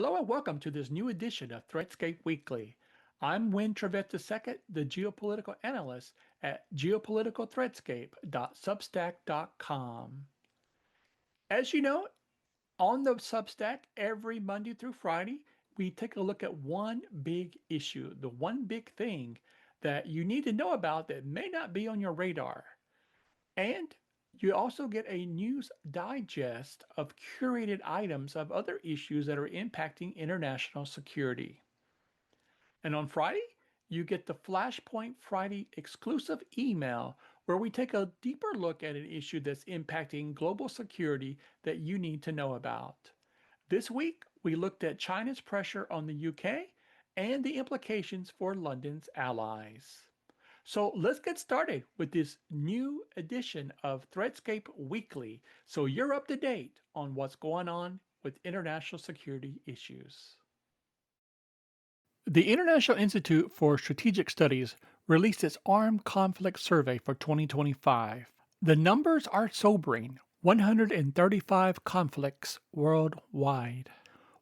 Hello and welcome to this new edition of Threatscape Weekly. I'm Winn Trivette II, the geopolitical analyst at geopoliticalthreadscape.substack.com. As you know, on the Substack, every Monday through Friday, we take a look at one big issue, the one big thing that you need to know about that may not be on your radar. And you also get a news digest of curated items of other issues that are impacting international security. And on Friday, you get the Flashpoint Friday exclusive email where we take a deeper look at an issue that's impacting global security that you need to know about. This week, we looked at China's pressure on the UK and the implications for London's allies. So let's get started with this new edition of Threadscape Weekly so you're up to date on what's going on with international security issues. The International Institute for Strategic Studies released its Armed Conflict Survey for 2025. The numbers are sobering: 135 conflicts worldwide,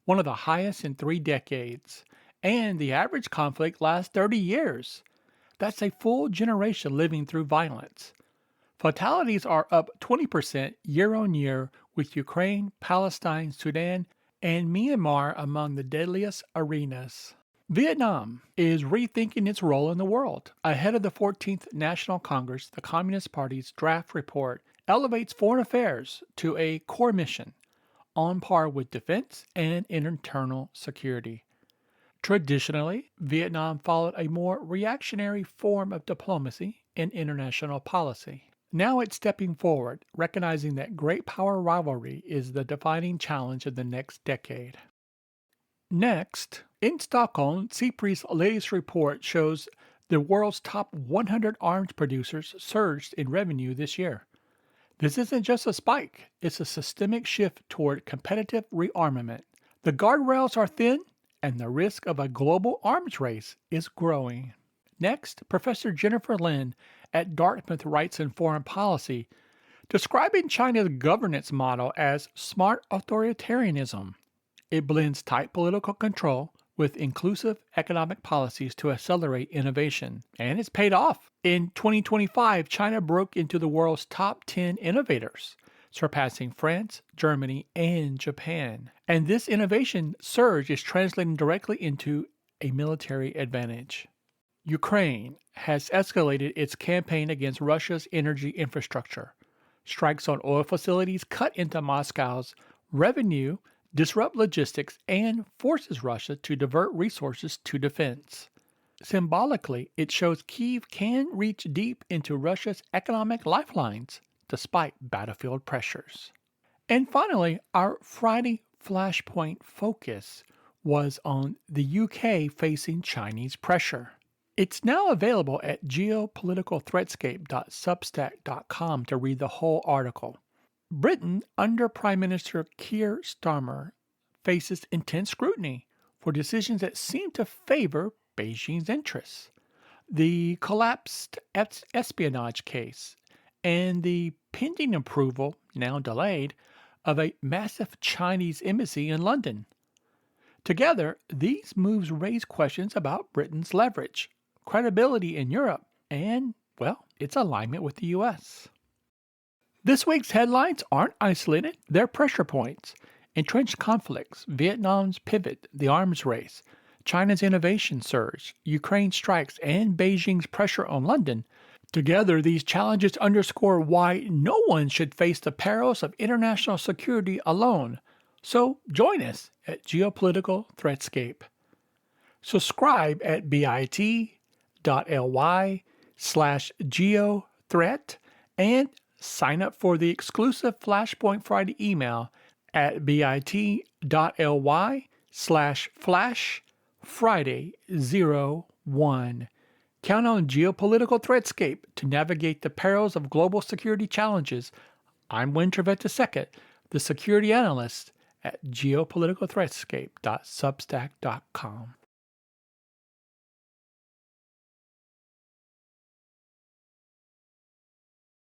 one of the highest in 3 decades, and the average conflict lasts 30 years. That's a full generation living through violence. Fatalities are up 20% year on year, with Ukraine, Palestine, Sudan, and Myanmar among the deadliest arenas. Vietnam is rethinking its role in the world. Ahead of the 14th National Congress, the Communist Party's draft report elevates foreign affairs to a core mission, on par with defense and internal security. Traditionally, Vietnam followed a more reactionary form of diplomacy and international policy. Now it's stepping forward, recognizing that great power rivalry is the defining challenge of the next decade. Next, in Stockholm, SIPRI's latest report shows the world's top 100 arms producers surged in revenue this year. This isn't just a spike, it's a systemic shift toward competitive rearmament. The guardrails are thin, and the risk of a global arms race is growing. Next, Professor Jennifer Lin at Dartmouth writes in Foreign Policy, describing China's governance model as smart authoritarianism. It blends tight political control with inclusive economic policies to accelerate innovation, and it's paid off. In 2025, China broke into the world's top 10 innovators, surpassing France, Germany, and Japan. And this innovation surge is translating directly into a military advantage. Ukraine has escalated its campaign against Russia's energy infrastructure. Strikes on oil facilities cut into Moscow's revenue, disrupt logistics, and forces Russia to divert resources to defense. Symbolically, it shows Kyiv can reach deep into Russia's economic lifelines, despite battlefield pressures. And finally, our Friday Flashpoint focus was on the UK facing Chinese pressure. It's now available at geopoliticalthreadscape.substack.com to read the whole article. Britain, under Prime Minister Keir Starmer, faces intense scrutiny for decisions that seem to favor Beijing's interests. The collapsed espionage case and the pending approval, now delayed, of a massive Chinese embassy in London. Together, these moves raise questions about Britain's leverage, credibility in Europe, and, well, its alignment with the U.S. This week's headlines aren't isolated, they're pressure points. Entrenched conflicts, Vietnam's pivot, the arms race, China's innovation surge, Ukraine strikes, and Beijing's pressure on London. Together, these challenges underscore why no one should face the perils of international security alone. So join us at Geopolitical Threadscape. Subscribe at bit.ly/geothreat and sign up for the exclusive Flashpoint Friday email at bit.ly/flashfriday01. Count on Geopolitical Threadscape to navigate the perils of global security challenges. I'm Winn Trivette II, the security analyst at geopoliticalthreadscape.substack.com.